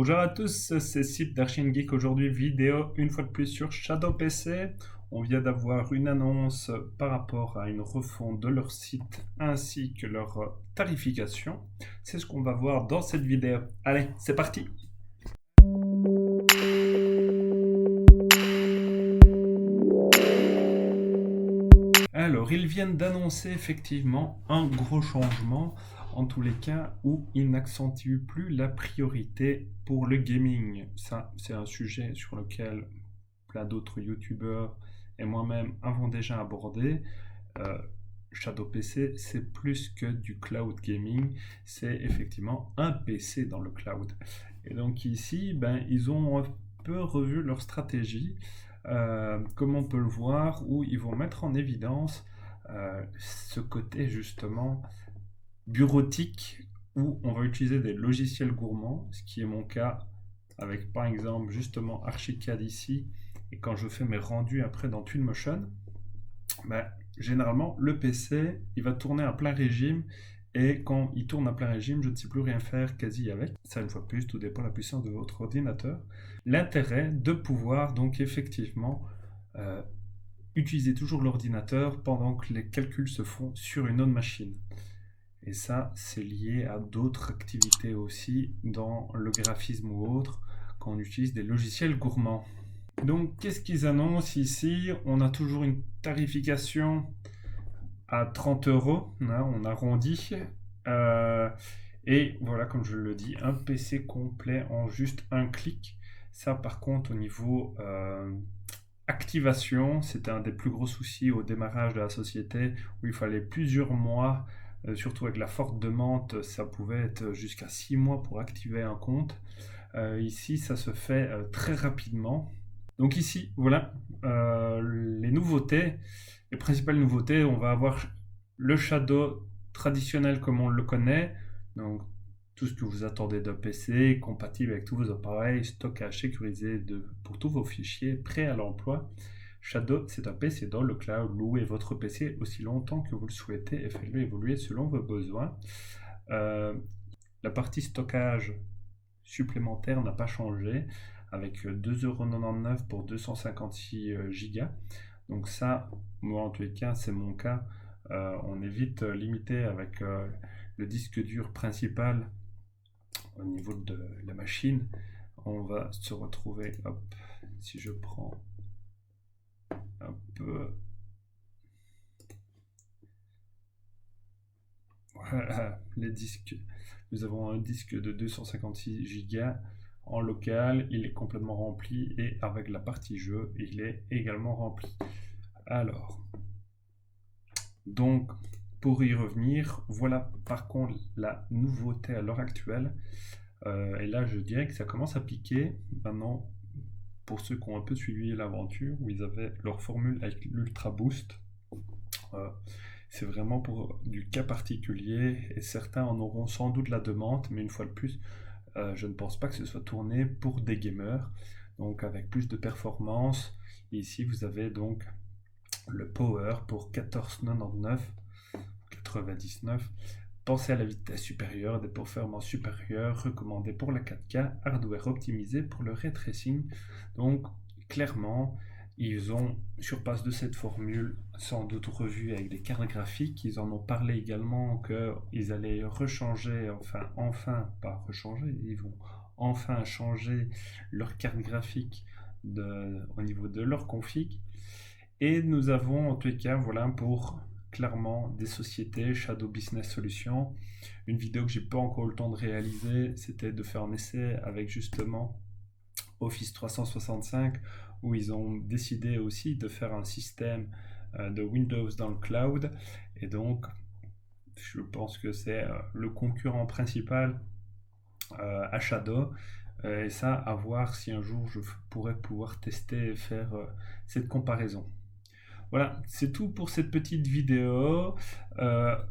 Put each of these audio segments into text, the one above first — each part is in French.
Bonjour à tous, c'est Sip d'Archine Geek. Aujourd'hui, vidéo une fois de plus sur Shadow PC. On vient d'avoir une annonce par rapport à une refonte de leur site ainsi que leur tarification. C'est ce qu'on va voir dans cette vidéo. Allez, c'est parti! Alors, ils viennent d'annoncer effectivement un gros changement, en tous les cas où ils n'accentuent plus la priorité pour le gaming. Ça, c'est un sujet sur lequel plein d'autres youtubeurs et moi-même avons déjà abordé. Euh, Shadow PC, c'est plus que du cloud gaming, c'est effectivement un PC dans le cloud. Et donc ici, ils ont un peu revu leur stratégie, comme on peut le voir, où ils vont mettre en évidence ce côté justement bureautique, où on va utiliser des logiciels gourmands, ce qui est mon cas avec par exemple justement Archicad ici, et quand je fais mes rendus après dans Twinmotion, généralement le PC il va tourner à plein régime, et quand il tourne à plein régime, je ne sais plus rien faire quasi avec. Ça, une fois de plus, tout dépend de la puissance de votre ordinateur. L'intérêt de pouvoir donc effectivement utiliser toujours l'ordinateur pendant que les calculs se font sur une autre machine. Et ça, c'est lié à d'autres activités aussi dans le graphisme ou autre, quand on utilise des logiciels gourmands. Donc, qu'est-ce qu'ils annoncent ici? On a toujours une tarification à 30 €, hein, on arrondit. Et voilà, comme je le dis, un PC complet en juste un clic. Ça, par contre, au niveau activation, c'était un des plus gros soucis au démarrage de la société, où il fallait plusieurs mois, surtout avec la forte demande, ça pouvait être jusqu'à 6 mois pour activer un compte. Ici, ça se fait très rapidement. Donc ici, voilà, les nouveautés, les principales nouveautés. On va avoir le Shadow traditionnel comme on le connaît, donc tout ce que vous attendez d'un PC, compatible avec tous vos appareils, stockage sécurisé pour tous vos fichiers, prêt à l'emploi. Shadow, c'est un PC dans le cloud. Louez votre PC aussi longtemps que vous le souhaitez et faites-le évoluer selon vos besoins. La partie stockage supplémentaire n'a pas changé, avec 2,99 € pour 256 Go. Donc ça, moi en tous les cas, c'est mon cas. On est vite limité avec le disque dur principal au niveau de la machine. On va se retrouver, hop, si je prends un peu, voilà, les disques. Nous avons un disque de 256 Go en local, il est complètement rempli, et avec la partie jeu, il est également rempli. Alors, donc, pour y revenir, voilà par contre la nouveauté à l'heure actuelle. Et là, je dirais que ça commence à piquer maintenant pour ceux qui ont un peu suivi l'aventure, où ils avaient leur formule avec l'Ultra Boost. C'est vraiment pour du cas particulier, et certains en auront sans doute la demande, mais une fois de plus, je ne pense pas que ce soit tourné pour des gamers. Donc avec plus de performance, et ici vous avez donc le Power pour 14,99. Pensez à la vitesse supérieure, des performances supérieures, recommandées pour la 4K, hardware optimisé pour le ray tracing. Donc clairement, ils ont, sur base de cette formule, sans doute revu avec des cartes graphiques. Ils en ont parlé également qu'ils allaient rechanger, pas rechanger, ils vont enfin changer leur carte graphique au niveau de leur config. Et nous avons en tous les cas, voilà, pour clairement des sociétés, Shadow Business Solutions. Une vidéo que j'ai pas encore eu le temps de réaliser, c'était de faire un essai avec justement Office 365, où ils ont décidé aussi de faire un système de Windows dans le cloud. Et donc, je pense que c'est le concurrent principal à Shadow. Et ça, à voir si un jour je pourrais pouvoir tester et faire cette comparaison. Voilà, c'est tout pour cette petite vidéo.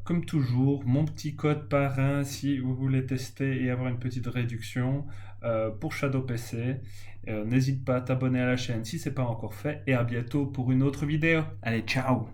Comme toujours, mon petit code parrain si vous voulez tester et avoir une petite réduction pour Shadow PC. N'hésite pas à t'abonner à la chaîne si ce n'est pas encore fait, et à bientôt pour une autre vidéo. Allez, ciao!